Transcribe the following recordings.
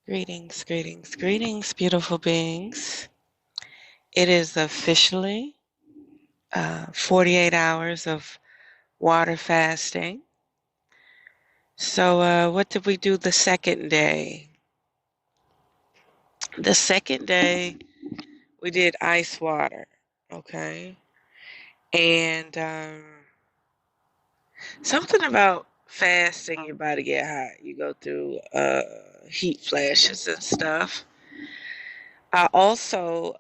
Greetings, greetings, greetings, beautiful beings. It is officially 48 hours of water fasting. So, what did we do the second day? The second day, we did ice water, okay? And something about fasting, your body get hot. You go through heat flashes and stuff. I also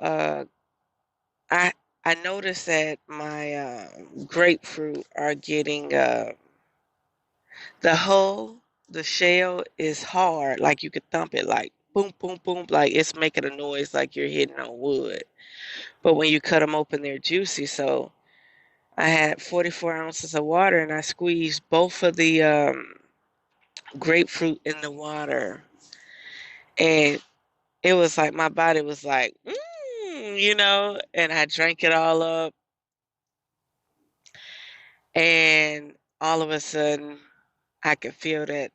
I I noticed that my grapefruit are getting the hull, the shell is hard, like you could thump it, like boom, boom, boom, like it's making a noise like you're hitting on wood. But when you cut them open, they're juicy. So I had 44 ounces of water, and I squeezed both of the grapefruit in the water, and it was like my body was like, and I drank it all up. And all of a sudden, I could feel that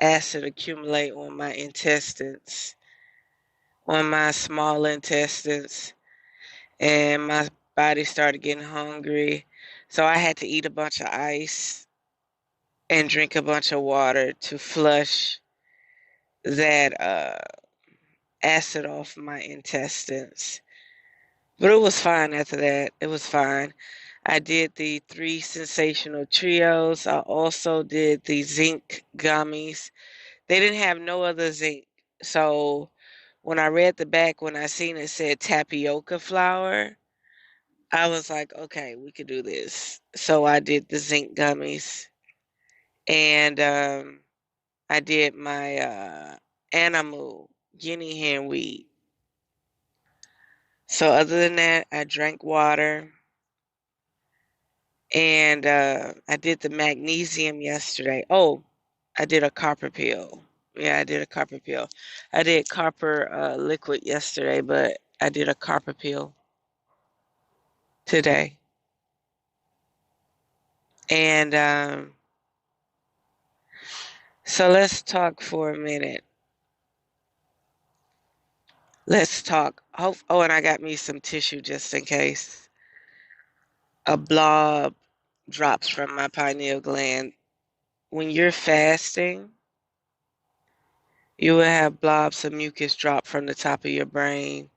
acid accumulate on my intestines, on my small intestines, and my body started getting hungry. So I had to eat a bunch of ice and drink a bunch of water to flush that acid off my intestines. But it was fine after that. It was fine. I did the 3 sensational trios. I also did the zinc gummies. They didn't have no other zinc. So when I read the back, when I seen it said tapioca flour, I was like, okay, we could do this. So I did the zinc gummies, and I did my animal guinea hen weed. So other than that, I drank water. And I did the magnesium yesterday. Oh, I did a copper pill. Yeah, I did a copper pill. I did copper liquid yesterday, but I did a copper pill today. And so let's talk for a minute. Let's talk. Oh, and I got me some tissue just in case a blob drops from my pineal gland. When you're fasting, you will have blobs of mucus drop from the top of your brain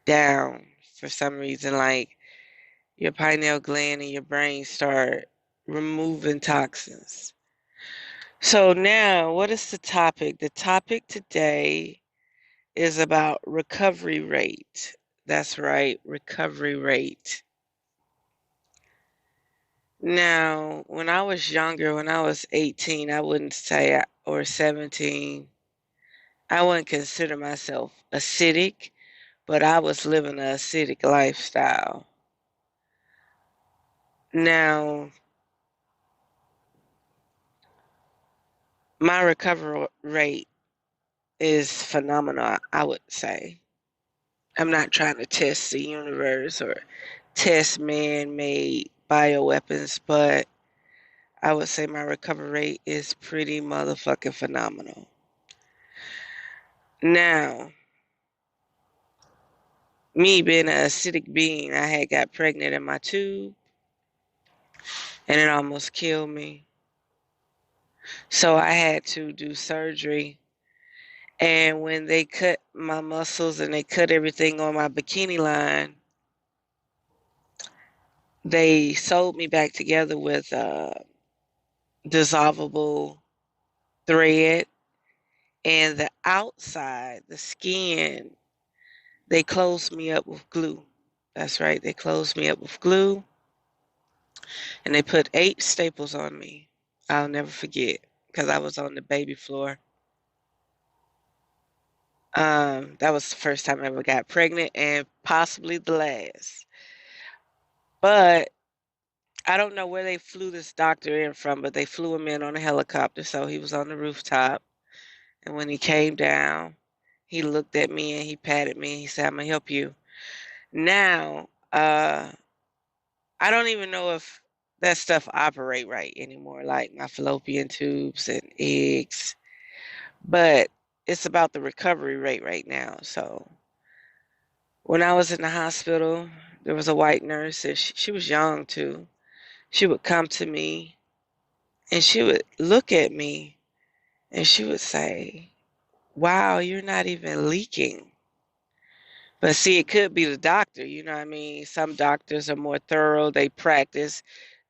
down for some reason, like your pineal gland and your brain start removing toxins. So now, what is the topic? The topic today is about recovery rate. That's right, recovery rate. Now, when I was younger, when I was 18, I wouldn't say, or 17, I wouldn't consider myself acidic, but I was living an acidic lifestyle. Now, my recovery rate is phenomenal, I would say. I'm not trying to test the universe or test man-made bioweapons, but I would say my recovery rate is pretty motherfucking phenomenal. Now, me being an acidic being, I had got pregnant in my tube, and it almost killed me. So I had to do surgery. And when they cut my muscles and they cut everything on my bikini line, they sewed me back together with dissolvable thread, and the outside, the skin, they closed me up with glue. That's right, they closed me up with glue, and they put 8 staples on me. I'll never forget, because I was on the baby floor. That was the first time I ever got pregnant, and possibly the last. But I don't know where they flew this doctor in from, but they flew him in on a helicopter, so he was on the rooftop. And when he came down, he looked at me and he patted me and he said, "I'm gonna help you." Now, I don't even know if that stuff operate right anymore, like my fallopian tubes and eggs. But it's about the recovery rate right now. So when I was in the hospital, there was a white nurse, and she was young too. She would come to me and she would look at me and she would say, "Wow, you're not even leaking." But see, it could be the doctor, you know what I mean? Some doctors are more thorough, they practice,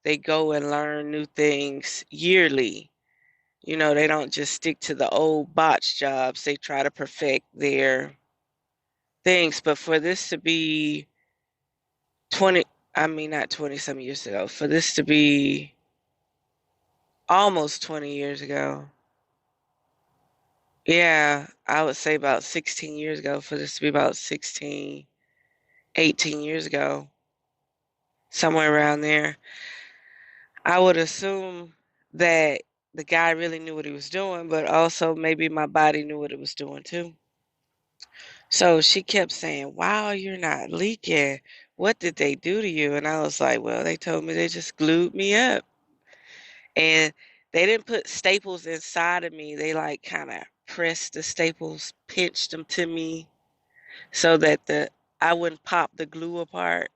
they go and learn new things yearly. You know, they don't just stick to the old botch jobs. They try to perfect their things. But for this to be 20, I mean, not 20 some years ago, for this to be almost 20 years ago, yeah, I would say about 16 years ago, for this to be about 16, 18 years ago, somewhere around there, I would assume that the guy really knew what he was doing, but also maybe my body knew what it was doing too. So she kept saying, "Wow, you're not leaking. What did they do to you?" And I was like, "Well, they told me they just glued me up." And they didn't put staples inside of me. They like kind of pressed the staples, pinched them to me so that the I wouldn't pop the glue apart.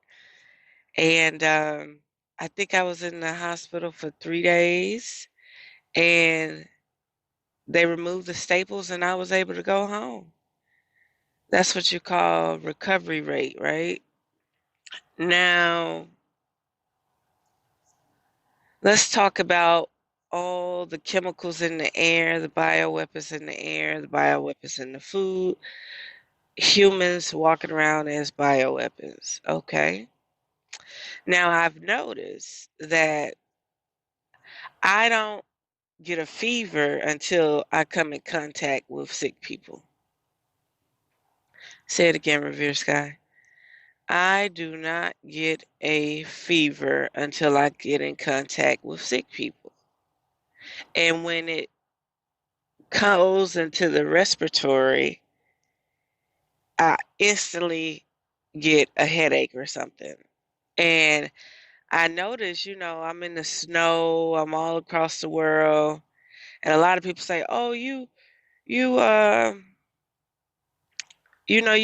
And I think I was in the hospital for 3 days, and they removed the staples, and I was able to go home. That's what you call recovery rate, right? Now, let's talk about all the chemicals in the air, the bioweapons in the air, the bioweapons in the food, humans walking around as bioweapons. Okay. Now, I've noticed that I don't get a fever until I come in contact with sick people. Say it again, Revere Sky. I do not get a fever until I get in contact with sick people. And when it goes into the respiratory, I instantly get a headache or something. And I notice, I'm in the snow, I'm all across the world, and a lot of people say, "Oh, you you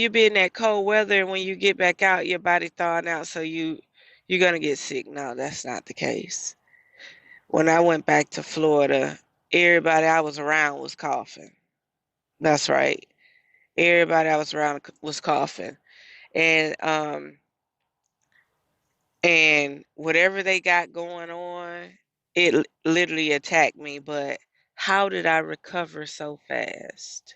be in that cold weather, and when you get back out, your body thawing out, so you're gonna get sick." No, that's not the case. When I went back to Florida, everybody I was around was coughing. That's right. Everybody I was around was coughing. And and whatever they got going on, it literally attacked me. But how did I recover so fast?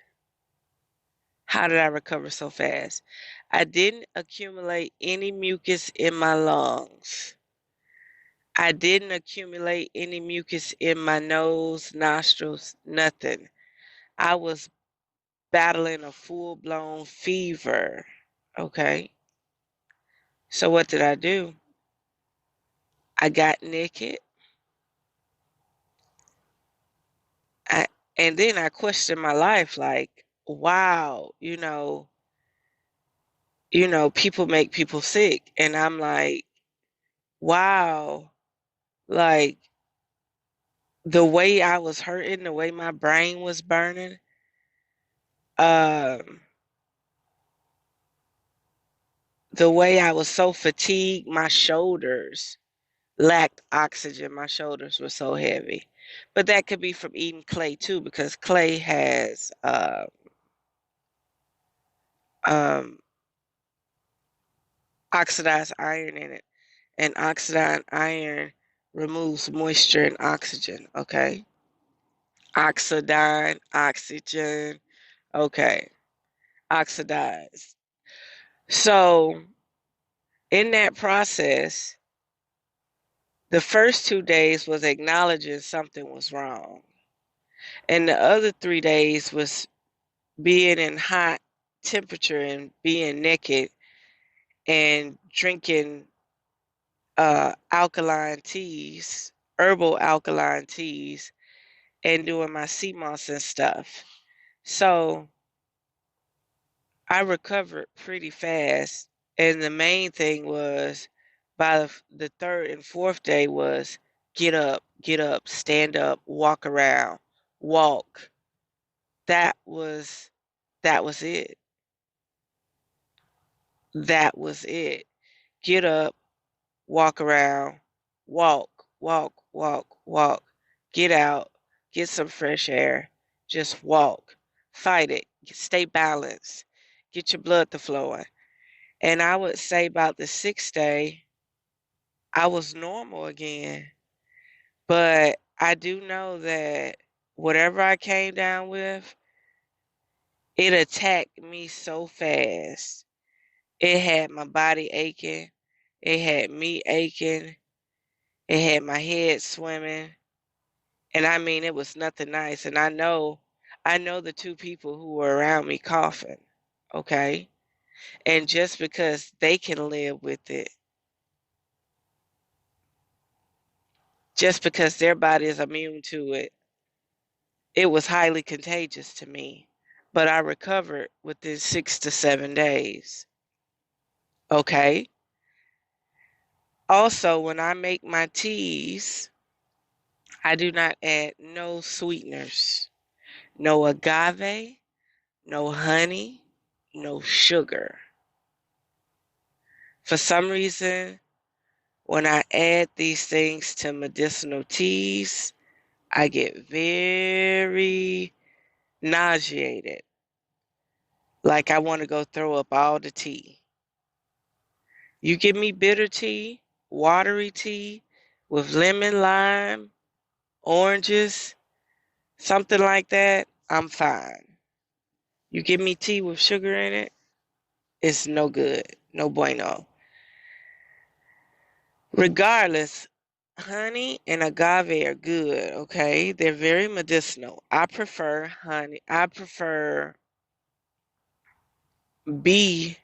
How did I recover so fast? I didn't accumulate any mucus in my lungs. I didn't accumulate any mucus in my nose, nostrils, nothing. I was battling a full-blown fever. Okay. So what did I do? I got naked. I, and then I questioned my life like, wow, people make people sick. And I'm like, wow, like the way I was hurting, the way my brain was burning, um, the way I was so fatigued, my shoulders lacked oxygen. My shoulders were so heavy. But that could be from eating clay too, because clay has um, oxidized iron in it. And oxidized iron removes moisture and oxygen. Okay. Oxidine, oxygen. Okay. Oxidized. So in that process, the first 2 days was acknowledging something was wrong. And the other 3 days was being in hot temperature and being naked and drinking alkaline teas, herbal alkaline teas, and doing my sea moss and stuff. So I recovered pretty fast. And the main thing was by the third and fourth day was get up, stand up, walk around, walk. that was that was it. That was it. Get up, walk around, walk, walk, walk, walk. Get out, get some fresh air. Just walk. Fight it. Stay balanced. Get your blood to flowing. And I would say about the sixth day, I was normal again. But I do know that whatever I came down with, it attacked me so fast. It had my body aching. It had me aching. It had my head swimming. And I mean, it was nothing nice. And I know the two people who were around me coughing. Okay. And just because they can live with it, just because their body is immune to it, it was highly contagious to me. But I recovered within 6 to 7 days. Okay. Also, when I make my teas, I do not add no sweeteners, no agave, no honey, no sugar. For some reason, when I add these things to medicinal teas, I get very nauseated. Like I want to go throw up all the tea. You give me bitter tea, watery tea with lemon, lime, oranges, something like that, I'm fine. You give me tea with sugar in it, it's no good. No bueno. Regardless, honey and agave are good, okay? They're very medicinal. I prefer honey. Bee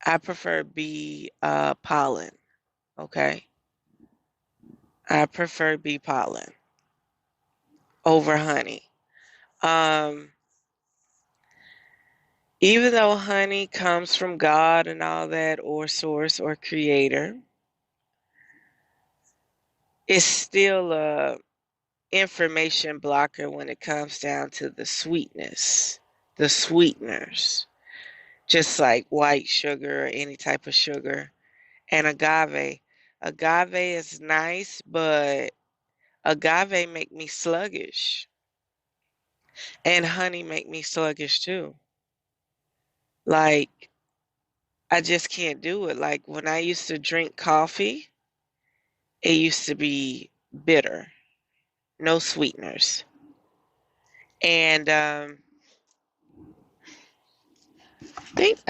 I prefer bee pollen, okay? I prefer bee pollen over honey. Um Even though honey comes from God and all that, or source or creator, it's still a information blocker when it comes down to the sweetness, the sweeteners, just like white sugar or any type of sugar. And agave. Agave is nice, but agave make me sluggish. And honey make me sluggish too. Like, I just can't do it. Like, when I used to drink coffee, it used to be bitter, no sweeteners. And I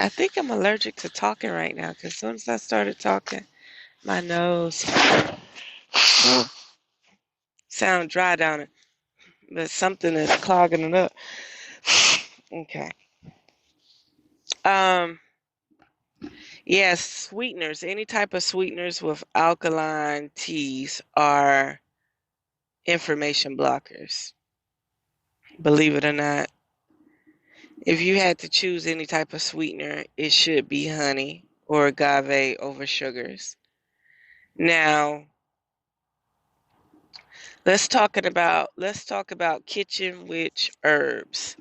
think I'm allergic to talking right now because as soon as I started talking, my nose sound dry down it, but something is clogging it up. Okay. Um. Yes, sweeteners. Any type of sweeteners with alkaline teas are information blockers. Believe it or not, if you had to choose any type of sweetener, it should be honey or agave over sugars. Now, let's talk about kitchen witch herbs.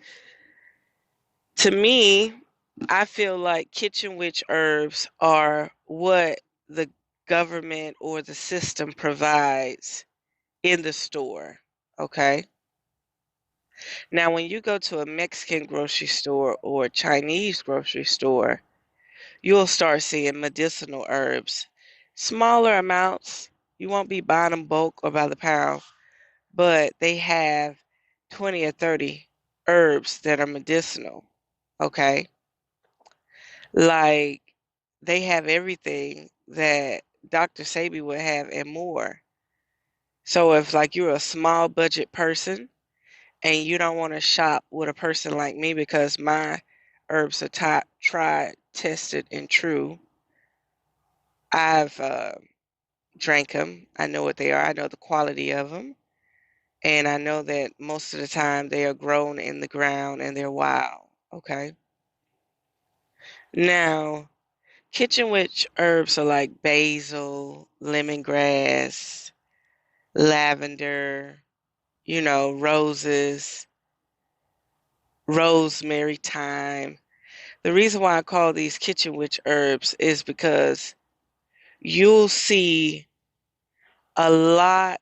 To me, I feel like kitchen witch herbs are what the government or the system provides in the store. Okay. Now, when you go to a Mexican grocery store or a Chinese grocery store, you'll start seeing medicinal herbs. Smaller amounts. You won't be buying them bulk or by the pound, but they have 20 or 30 herbs that are medicinal. Okay. Like, they have everything that Dr. Sabi would have and more. So if like you're a small budget person and you don't want to shop with a person like me because my herbs are tried, tested, and true, I've drank them. I know what they are. I know the quality of them. And I know that most of the time they are grown in the ground and they're wild. Okay. Now, kitchen witch herbs are like basil, lemongrass, lavender, roses. rosemary, thyme. The reason why I call these kitchen witch herbs is because you'll see a lot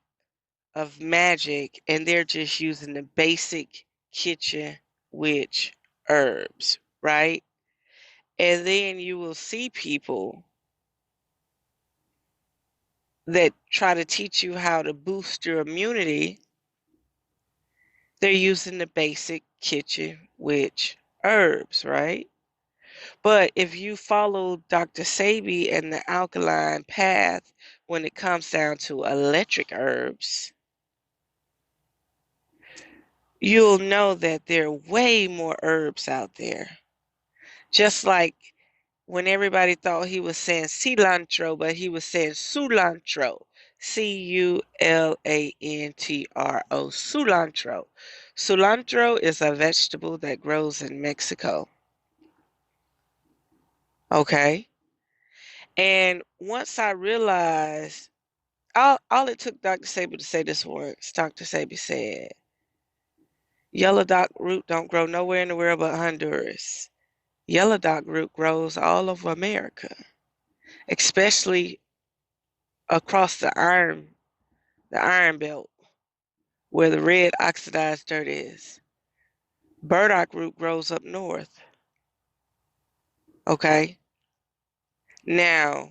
of magic and they're just using the basic kitchen witch herbs, right? And then you will see people that try to teach you how to boost your immunity. They're using the basic kitchen witch herbs, right? But if you follow Dr. Sabi and the alkaline path when it comes down to electric herbs, you'll know that there are way more herbs out there. Just like when everybody thought he was saying cilantro, but he was saying culantro. Culantro. Culantro. Cilantro is a vegetable that grows in Mexico. Okay. And once I realized, all it took Dr. Sabi to say this once, Dr. Sabi said, yellow dock root don't grow nowhere in the world but Honduras. Yellow dock root grows all over America, especially across the iron belt, where the red oxidized dirt is. Burdock root grows up north. Okay. Now,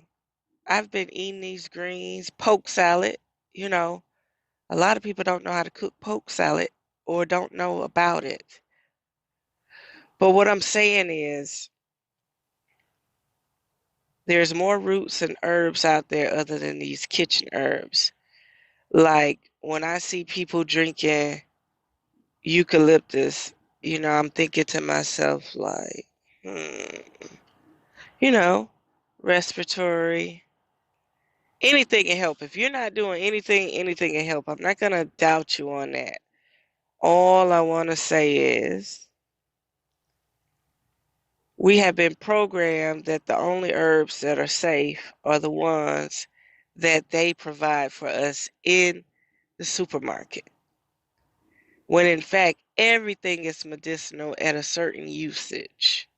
I've been eating these greens, poke salad. You know, a lot of people don't know how to cook poke salad or don't know about it. But what I'm saying is, there's more roots and herbs out there other than these kitchen herbs. Like when I see people drinking eucalyptus, I'm thinking to myself, like, you know, respiratory, anything can help. If you're not doing anything, anything can help. I'm not going to doubt you on that. All I want to say is we have been programmed that the only herbs that are safe are the ones that they provide for us in the supermarket. When in fact, everything is medicinal at a certain usage.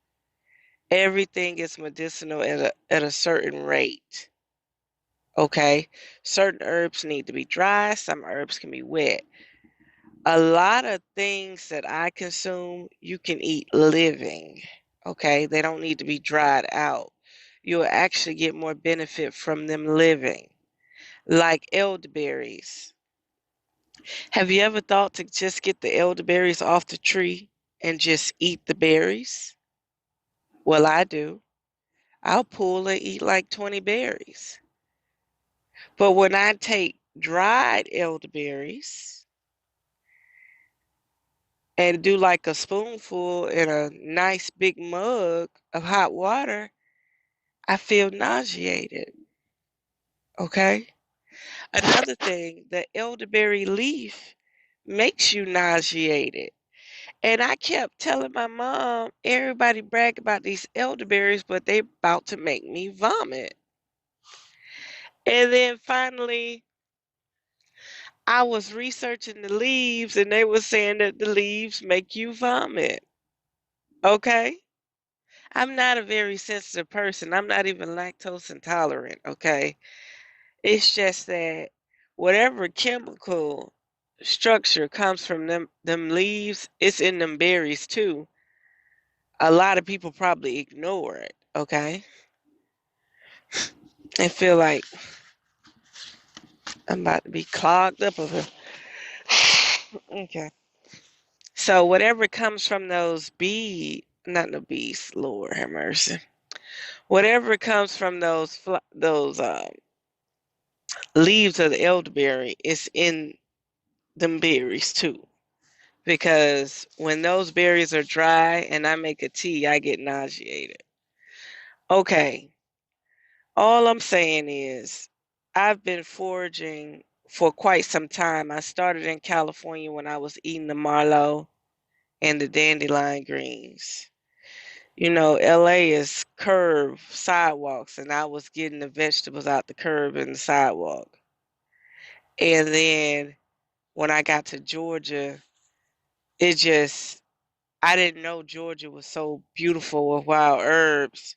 Everything is medicinal at a certain rate. Okay? Certain herbs need to be dry, some herbs can be wet. A lot of things that I consume, you can eat living. Okay? They don't need to be dried out. You'll actually get more benefit from them living. Like elderberries. Have you ever thought to just get the elderberries off the tree and just eat the berries? Well, I do. I'll pull and eat like 20 berries. But when I take dried elderberries and do like a spoonful in a nice big mug of hot water, I feel nauseated. Okay? Another thing, the elderberry leaf makes you nauseated. And I kept telling my mom, everybody brag about these elderberries, but they about to make me vomit. And then finally, I was researching the leaves and they were saying that the leaves make you vomit. Okay? I'm not a very sensitive person. I'm not even lactose intolerant, okay? It's just that whatever chemical structure comes from them leaves, it's in them berries too. A lot of people probably ignore it, okay? And feel like I'm about to be clogged up over. Okay. So whatever comes from those not the bees, Lord have mercy. Whatever comes from those leaves of the elderberry is in them berries too. Because when those berries are dry and I make a tea, I get nauseated. Okay. All I'm saying is I've been foraging for quite some time. I started in California when I was eating the marlow and the dandelion greens. LA is curved sidewalks, and I was getting the vegetables out the curb and the sidewalk. And then when I got to Georgia, it just, I didn't know Georgia was so beautiful with wild herbs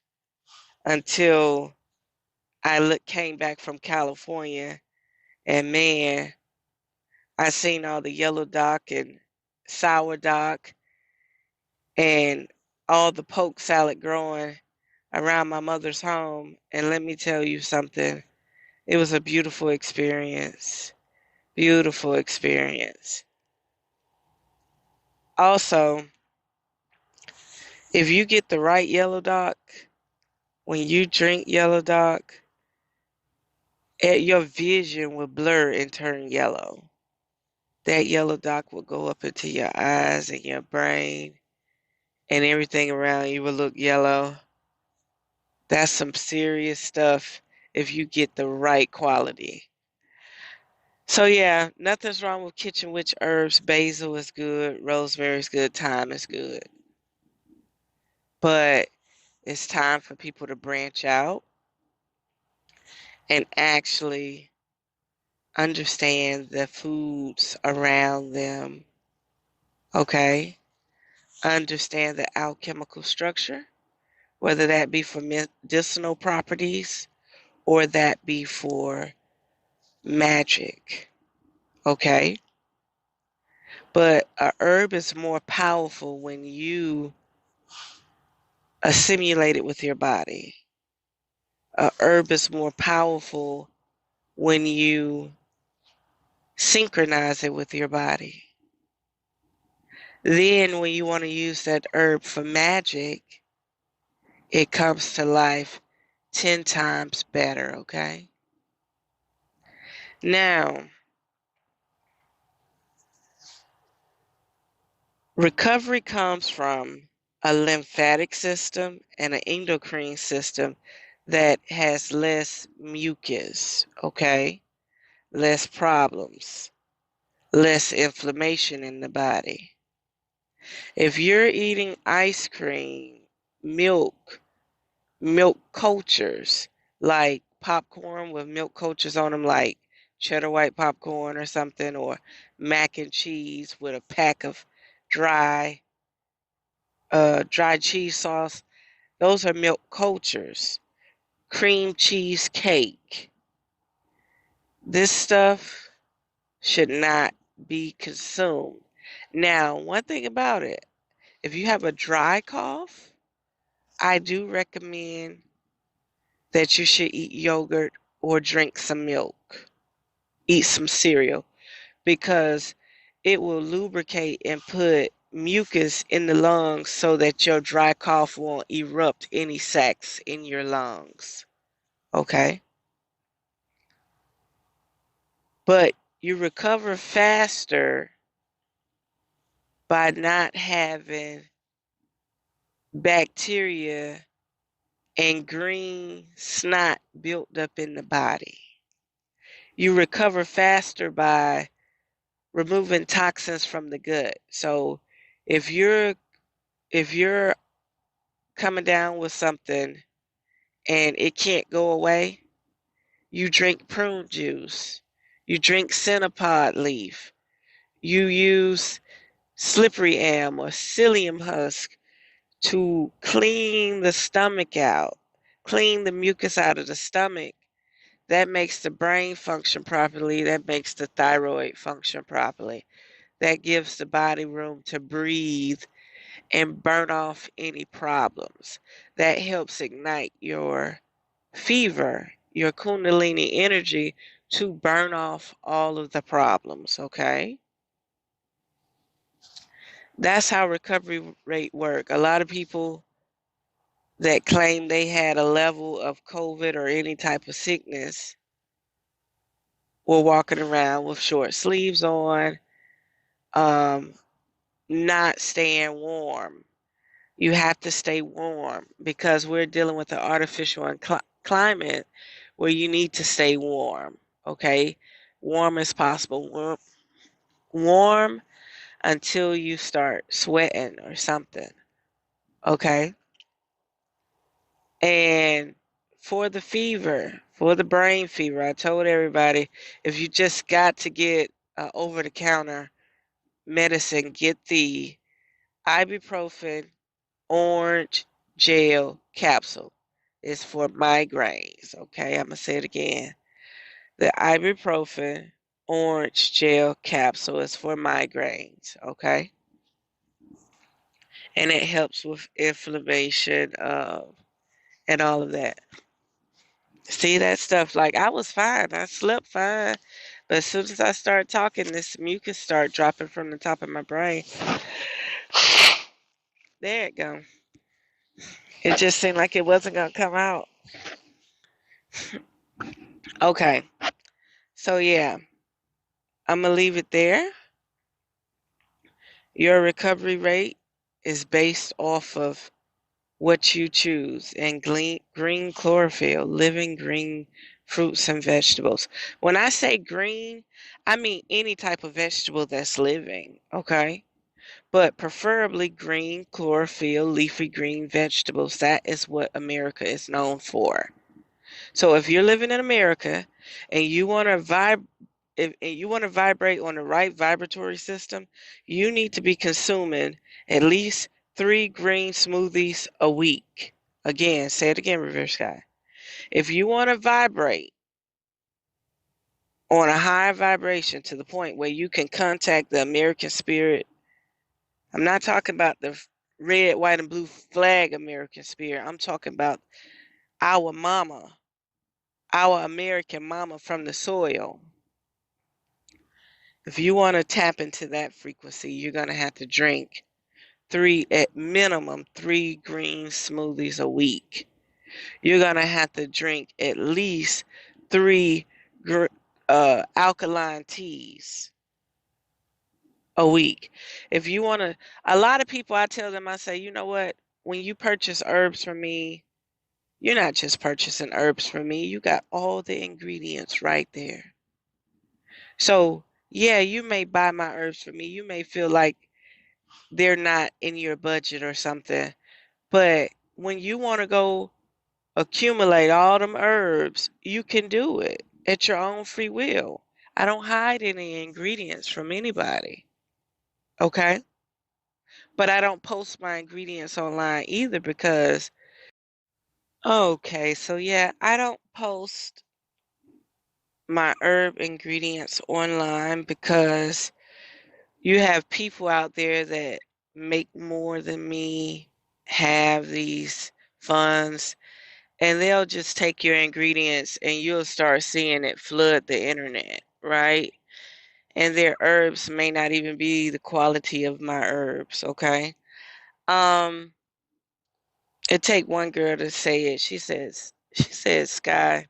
until came back from California, and man, I seen all the yellow dock and sour dock and all the poke salad growing around my mother's home. And let me tell you something, it was a beautiful experience. Beautiful experience. Also, if you get the right yellow dock, when you drink yellow dock, your vision will blur and turn yellow. That yellow dock will go up into your eyes and your brain, and everything around you will look yellow. That's some serious stuff if you get the right quality. So yeah, nothing's wrong with kitchen witch herbs. Basil is good, rosemary is good, thyme is good. But it's time for people to branch out and actually understand the foods around them. Okay? Understand the alchemical structure, whether that be for medicinal properties or that be for magic. Okay? But a herb is more powerful when you assimilate it with your body. A herb is more powerful when you synchronize it with your body. Then when you want to use that herb for magic, it comes to life 10 times better, okay? Now, recovery comes from a lymphatic system and an endocrine system that has less mucus, okay? Less problems, less inflammation in the body. If you're eating ice cream, milk cultures, like popcorn with milk cultures on them, like cheddar white popcorn or something, or mac and cheese with a pack of dry cheese sauce, those are milk cultures. Cream cheese cake. This stuff should not be consumed. Now, one thing about it, if you have a dry cough, I do recommend that you should eat yogurt or drink some milk, eat some cereal, because it will lubricate and put mucus in the lungs so that your dry cough won't erupt any sacs in your lungs. Okay? But you recover faster by not having bacteria and green snot built up in the body. You recover faster by removing toxins from the gut. So if you're coming down with something and it can't go away, you drink prune juice. You drink centipede leaf. You use slippery elm or psyllium husk to clean the stomach out, clean the mucus out of the stomach. That makes the brain function properly. That makes the thyroid function properly. That gives the body room to breathe and burn off any problems. That helps ignite your fever, your kundalini energy to burn off all of the problems, okay? That's how recovery rate work. A lot of people that claim they had a level of COVID or any type of sickness were walking around with short sleeves on, not staying warm. You have to stay warm because we're dealing with an artificial climate where you need to stay warm, okay? Warm as possible. Warm until you start sweating or something, okay? And for the fever, for the brain fever, I told everybody, if you just got to get over-the-counter medicine, get the ibuprofen orange gel capsule is for migraines. Okay, I'm going to say it again. The ibuprofen orange gel capsule is for migraines. Okay, and it helps with inflammation and all of that. See that stuff? Like I was fine. I slept fine. But as soon as I started talking, this mucus started dropping from the top of my brain. There it go. It just seemed like it wasn't going to come out. Okay. So yeah, I'm going to leave it there. Your recovery rate is based off of what you choose and green chlorophyll, living green fruits and vegetables. When I say green, I mean any type of vegetable that's living, okay? But preferably green chlorophyll, leafy green vegetables. That is what America is known for. So if you're living in America and you want to vibrate on the right vibratory system, you need to be consuming at least 3 green smoothies a week. Again, say it again, Revere Sky. If you want to vibrate on a high vibration to the point where you can contact the American spirit, I'm not talking about the red, white, and blue flag American spirit. I'm talking about our mama, our American mama from the soil. If you want to tap into that frequency, you're going to have to drink at minimum 3 green smoothies a week. You're going to have to drink at least 3 alkaline teas a week. If you want to, a lot of people, I tell them, I say, you know what? When you purchase herbs from me, you're not just purchasing herbs from me. You got all the ingredients right there. So, yeah, you may buy my herbs from me. You may feel like they're not in your budget or something. But when you want to go accumulate all them herbs, you can do it at your own free will. I don't hide any ingredients from anybody. Okay? But I don't post my ingredients online either because, okay, so yeah, I don't post my herb ingredients online because you have people out there that make more than me, have these funds, and they'll just take your ingredients and you'll start seeing it flood the internet, right? And their herbs may not even be the quality of my herbs, okay? Um, it take one girl to say it. She says, Skye,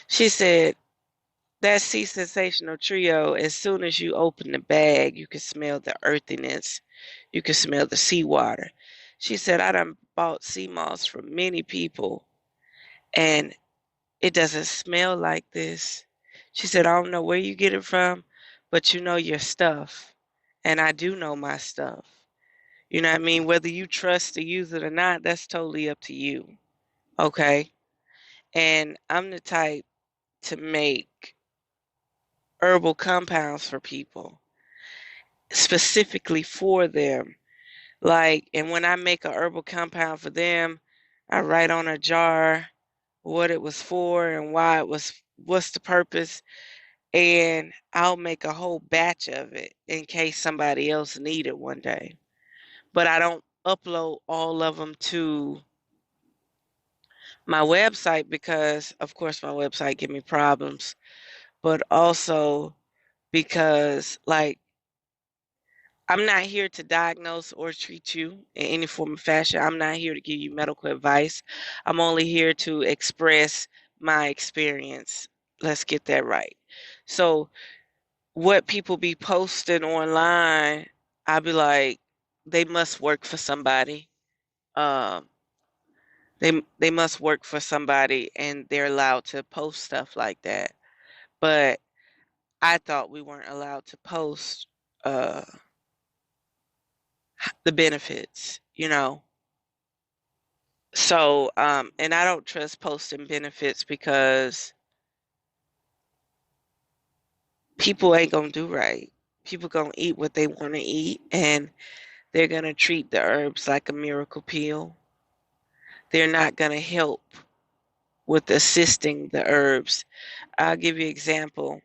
she said, that sea sensational trio, as soon as you open the bag, you can smell the earthiness. You can smell the seawater. She said, I done bought sea moss from many people, and it doesn't smell like this. She said, I don't know where you get it from, but you know your stuff. And I do know my stuff. You know what I mean? Whether you trust to use it or not, that's totally up to you. Okay? And I'm the type to make herbal compounds for people, specifically for them. Like, and when I make a herbal compound for them, I write on a jar what it was for and why it was, what's the purpose, and I'll make a whole batch of it in case somebody else need it one day. But I don't upload all of them to my website because, of course, my website give me problems, but also because, like, I'm not here to diagnose or treat you in any form of fashion. I'm not here to give you medical advice. I'm only here to express my experience. Let's get that right. So, what people be posting online, I be like, they must work for somebody. Um, they must work for somebody, and they're allowed to post stuff like that. But I thought we weren't allowed to post uh, the benefits, you know. So, and I don't trust posting benefits because people ain't gonna do right. People gonna eat what they want to eat, and They're going to treat the herbs like a miracle pill. They're not going to help with assisting the herbs. I'll give you an example.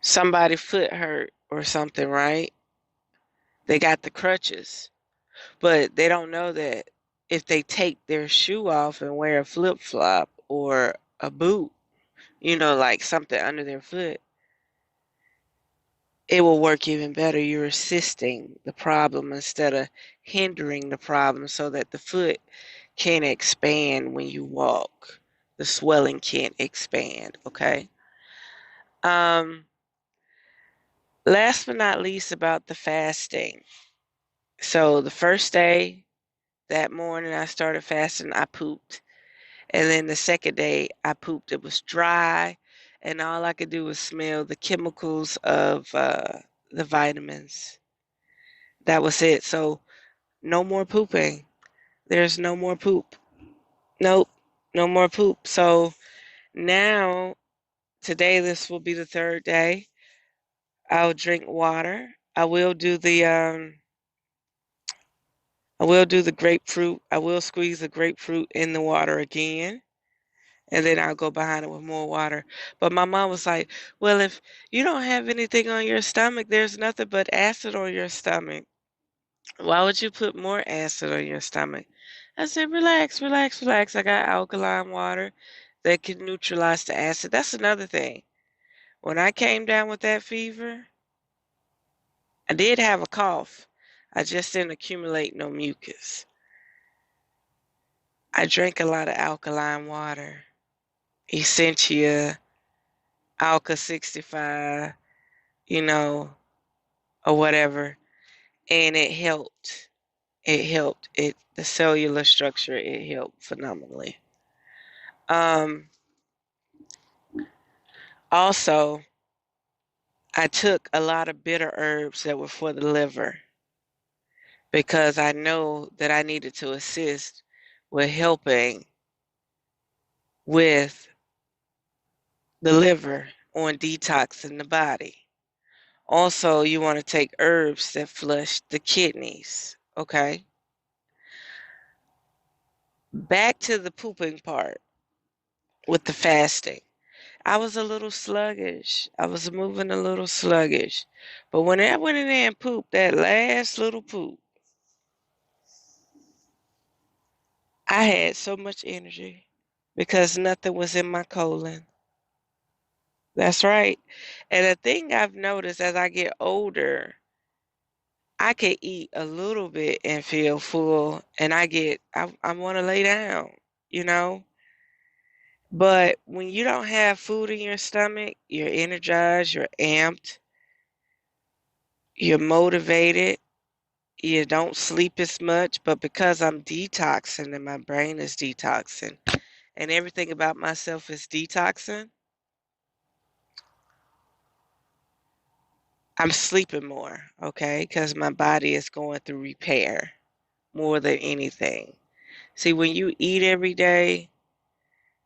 Somebody foot hurt or something, right? They got the crutches, but they don't know that if they take their shoe off and wear a flip-flop or a boot, like something under their foot, it will work even better. You're assisting the problem instead of hindering the problem so that the foot can't expand when you walk. The swelling can't expand, okay? Um, Last but not least about the fasting. So the first day, that morning I started fasting, I pooped. And then the second day I pooped. It was dry, and all I could do was smell the chemicals of the vitamins. That was it. So no more pooping. There's no more poop. Nope, no more poop. So now, today, this will be the third day. I'll drink water. I will do the grapefruit. I will squeeze the grapefruit in the water again, and then I'll go behind it with more water. But my mom was like, "Well, if you don't have anything on your stomach, there's nothing but acid on your stomach. Why would you put more acid on your stomach?" I said, "Relax, relax, relax. I got alkaline water that can neutralize the acid." That's another thing. When I came down with that fever, I did have a cough. I just didn't accumulate no mucus. I drank a lot of alkaline water, Essentia, Alka 65, you know, or whatever, and it helped. It helped. The cellular structure, it helped phenomenally. Um, Also, I took a lot of bitter herbs that were for the liver because I know that I needed to assist with helping with the liver on detoxing the body. Also, you want to take herbs that flush the kidneys, okay? Back to the pooping part with the fasting. I was a little sluggish. I was moving a little sluggish. But when I went in there and pooped, that last little poop, I had so much energy because nothing was in my colon. That's right. And the thing I've noticed as I get older, I can eat a little bit and feel full, and I want to lay down, you know? But when you don't have food in your stomach, you're energized, you're amped, you're motivated, you don't sleep as much. But because I'm detoxing and my brain is detoxing and everything about myself is detoxing, I'm sleeping more, okay? Because my body is going through repair more than anything. See, when you eat every day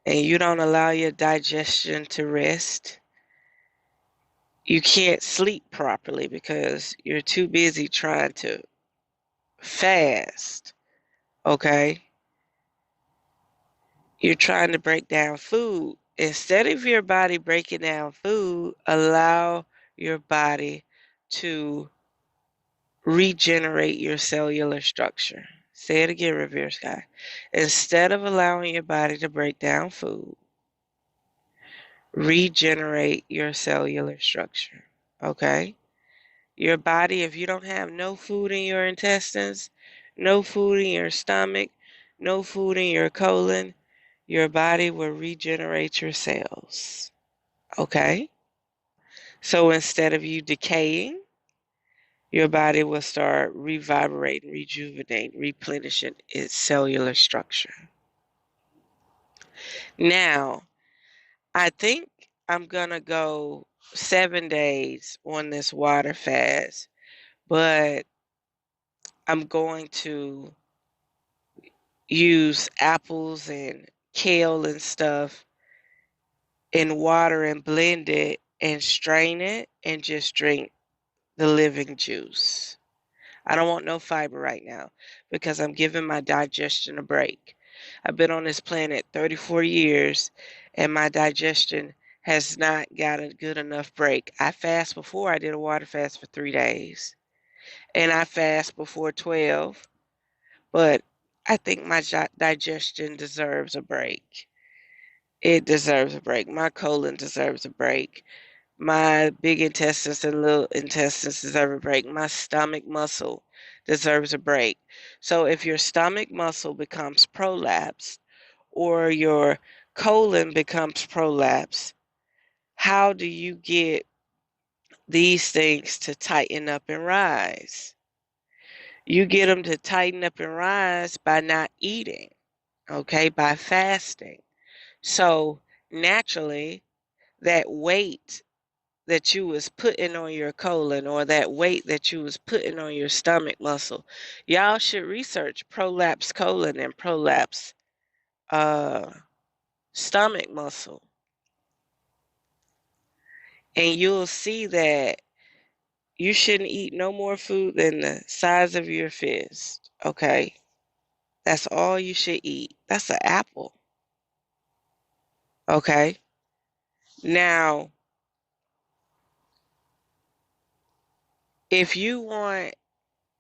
and you don't allow your digestion to rest, you can't sleep properly because you're too busy trying to fast, okay? You're trying to break down food. Instead of your body breaking down food, allow your body to regenerate your cellular structure. Say it again, Revere Sky. Instead of allowing your body to break down food, regenerate your cellular structure. Okay? Your body, if you don't have no food in your intestines, no food in your stomach, no food in your colon, your body will regenerate your cells. Okay? So instead of you decaying, your body will start revibrating, rejuvenating, replenishing its cellular structure. Now, I think I'm going to go 7 days on this water fast, but I'm going to use apples and kale and stuff in water and blend it and strain it and just drink the living juice. I don't want no fiber right now because I'm giving my digestion a break. I've been on this planet 34 years and my digestion has not got a good enough break. I fast before. I did a water fast for 3 days and I fast before 12, but I think my digestion deserves a break. It deserves a break. My colon deserves a break. My big intestines and little intestines deserve a break. My stomach muscle deserves a break. So if your stomach muscle becomes prolapsed or your colon becomes prolapsed, how do you get these things to tighten up and rise? You get them to tighten up and rise by not eating, okay, by fasting. So naturally, that weight that you was putting on your colon or that weight that you was putting on your stomach muscle, y'all should research prolapse colon and prolapse uh, stomach muscle. And you'll see that you shouldn't eat no more food than the size of your fist, okay? That's all you should eat. That's an apple, okay? Now, if you want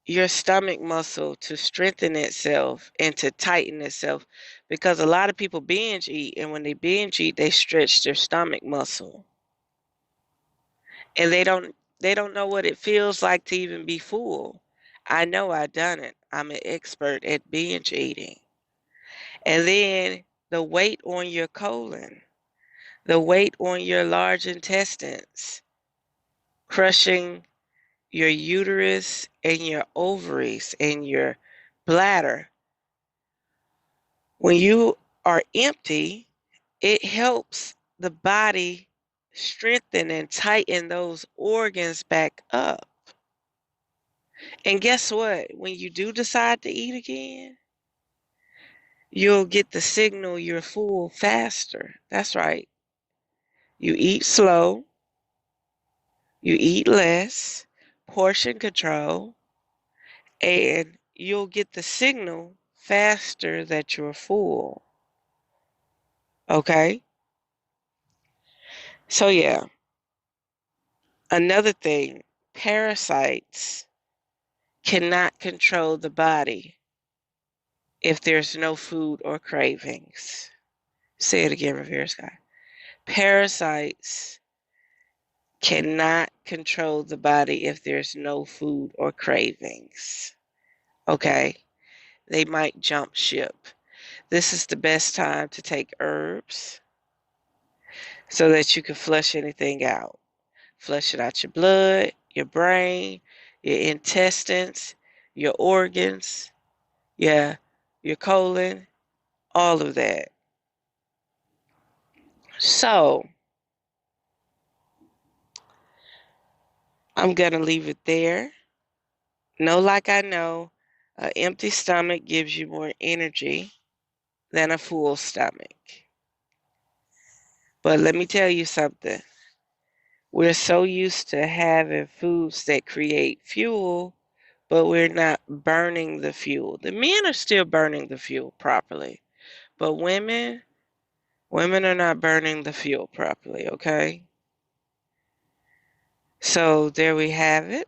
your stomach muscle to strengthen itself and to tighten itself, because a lot of people binge eat, and when they binge eat they stretch their stomach muscle and they don't know what it feels like to even be full. I know I done it. I'm an expert at binge eating. And then the weight on your colon, the weight on your large intestines, crushing your uterus and your ovaries and your bladder. When you are empty, it helps the body strengthen and tighten those organs back up. And guess what? When you do decide to eat again, you'll get the signal you're full faster. That's right. You eat slow, you eat less, portion control, and you'll get the signal faster that you're full. Okay? So, yeah. Another thing, parasites cannot control the body if there's no food or cravings. Say it again, Revere Sky. Parasites cannot control the body if there's no food or cravings. Okay? They might jump ship. This is the best time to take herbs so that you can flush anything out. Flush it out your blood, your brain, your intestines, your organs, yeah, your colon, all of that. So I'm going to leave it there. Know like I know, an empty stomach gives you more energy than a full stomach. But let me tell you something. We're so used to having foods that create fuel, but we're not burning the fuel. The men are still burning the fuel properly, but women are not burning the fuel properly, okay? So there we have it.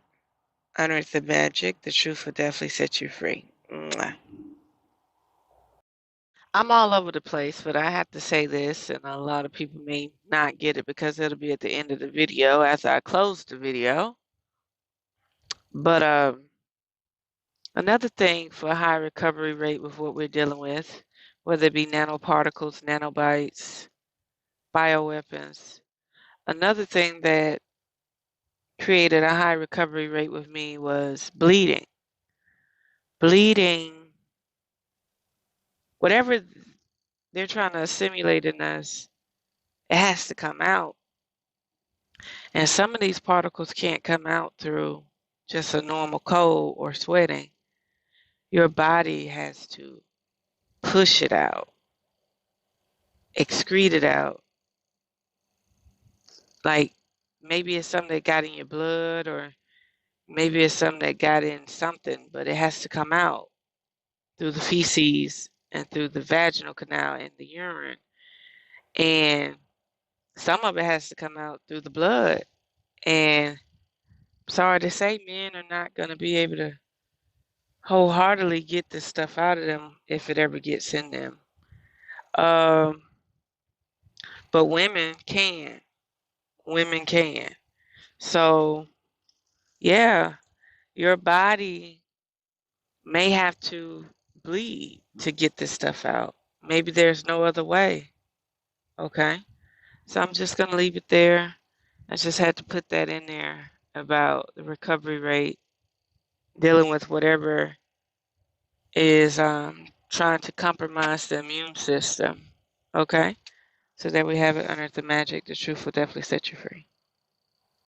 Unearth the magic. The truth will definitely set you free. Mwah. I'm all over the place, but I have to say this, and a lot of people may not get it because it'll be at the end of the video after I close the video. But another thing for a high recovery rate with what we're dealing with, whether it be nanoparticles, nanobites, bioweapons, another thing that created a high recovery rate with me was bleeding. Bleeding, whatever they're trying to assimilate in us, it has to come out. And some of these particles can't come out through just a normal cold or sweating. Your body has to push it out, excrete it out. Like maybe it's something that got in your blood or Maybe it's something that got in something, but it has to come out through the feces and through the vaginal canal and the urine. And some of it has to come out through the blood. And sorry to say, men are not going to be able to wholeheartedly get this stuff out of them if it ever gets in them. Um, but women can. Women can. So, yeah, your body may have to bleed to get this stuff out. Maybe there's no other way. Okay. So I'm just going to leave it there. I just had to put that in there about the recovery rate, dealing with whatever is trying to compromise the immune system. Okay. So there we have it. Unearth the magic. The truth will definitely set you free.